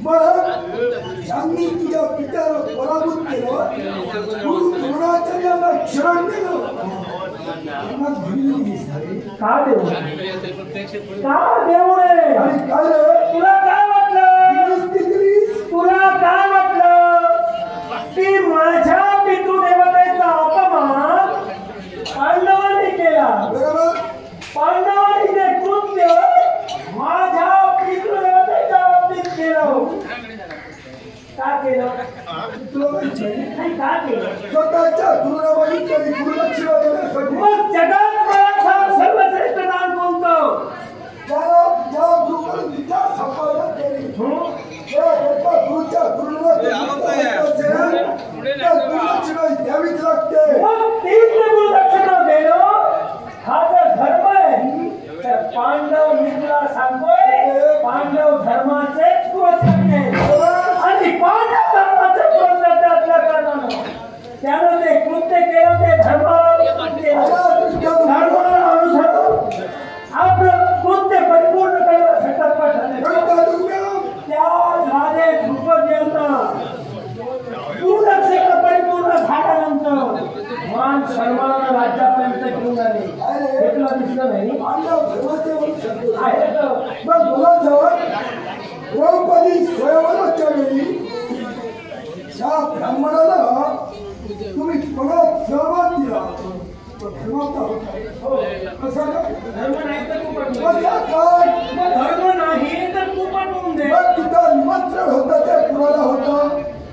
मग ज्यांनी तुझ्या पित्याला पराभूत केलं, गुरु द्रोणाचार्यांना शरण दिलं, त्यांना धुळी झाली. का देऊ का देऊ रे? आणि काय रे? तुला काय वाटलं? तुला काय वाटलं की माझ्या पितृदेवतेचा अपमान पांडवांनी केला? बरोबर. पांडवांनी ते कृत्य माझ्या पितृदेवतेच्या बाबतीत केलं. का केलं? नाही का केलं? स्वतःच्या गुरुनामाने गुरुदक्षिणा देण्यासाठी. मग जगात मला सर्वश्रेष्ठ दान कोणतं? ज्या गुरुकडून विद्या संपादन केली, गुरुच्या गुरुला गुरुदक्षिणा द्यावीच लागते. मग तीच गुरुदक्षिणा देणं हा जर धर्म आहे तर पांडव मित्राला सांगतोय पांडव धर्माचे कृत्य आणि पांडव धर्माचे कृत्य असल्या कारणानं त्यानं ते कृत्य केलं. ते धर्माला अनुसरून आपलं कृत्य परिपूर्ण करण्यासाठी त्याच राजे द्रुपद यांना गुरुदक्षिणा परिपूर्ण झाल्यानंतर मान सन्मानानं राज्यापर्यंत घेऊन आले. हे तुला दिसलं नाही? आहे तर मग मुलाजवळ द्रौपदी स्वयंवराच्या वेळी या ब्राह्मणाला तुम्ही परत सहभाग दिला. धर्म नाही तर तू पटवून दे. तिथं निमंत्रण होतं ते कुणाला होतं?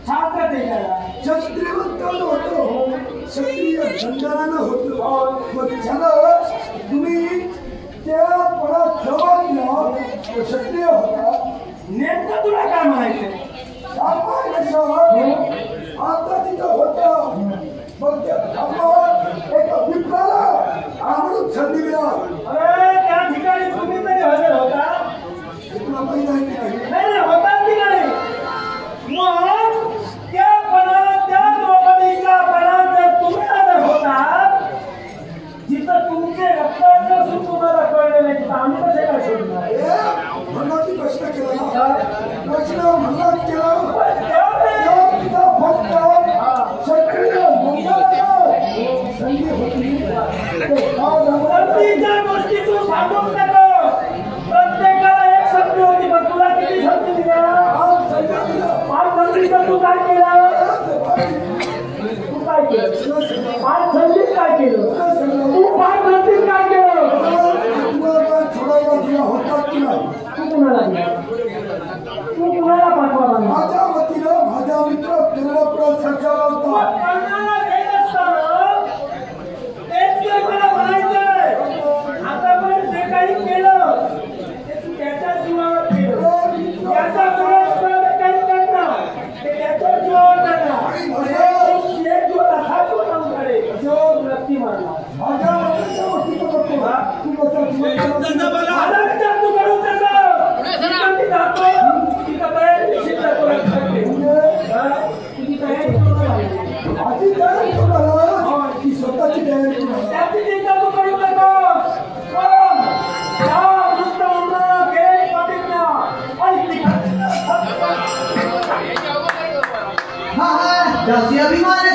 छात्र देशाला क्षत्रियवंतानं होतं, क्षत्रिय बंधनानं होतं. मग त्यानं तुम्ही त्या परत सहभाग दिला, क्षत्रिय होता. नेमकं तुला काय म्हणायचं? आता तिथं होतं. मग त्या ब्राह्मण एका विप्राला आवडून संधी दिला. अरे त्या ठिकाणी तुम्ही तरी हजर होता? तुला माहिती आहे की नाही? नाही होतात की नाही? मग त्या द्रौपदीच्या पणात जर तुम्ही हजर होतात जिथं तुमचे रक्ताचं सुख तुम्हाला कळलं नाही तिथं आम्ही कसे काय शोधणार? म्हणून प्रश्न केला प्रश्न म्हणून केला संधी होती. संधीच्या गोष्टी तू सांगून नको. प्रत्येकाला एक संधी होती पण तुला किती संधी दिल्या? 5 संधीचं तू काय केलं? तू काय केलं? 5 संधीत काय केलं? तू 5 संधीत काय केलं? सोडायला तुला होतात की नाही? तू कुणाला दिला? तू कुणाला पाठवा? माझ्या वतीनं माझा मित्र कर्णपुरात संचार होता. कर्णाला देत असताना तेच तर मला म्हणायचंय. आतापर्यंत जे काही केलं ते तू त्याच्या जीवावर केलं. त्याचा पुरस्कार काही करणार ते त्याच्या जीवावर करणार. एक जीव असा तो नमकडे जो व्यक्ती मारला. माझ्या वतीच्या गोष्टी करतो. तू कसं माझा विचार तू करू त्याचा मी जातो तिथं तयारी निश्चित करतो. तुझी तयारी आधी तयारी करा की स्वतःची तयारी करा. त्याची चिंता तू करू नको. हाँ हाँ, जैसे अभिमान है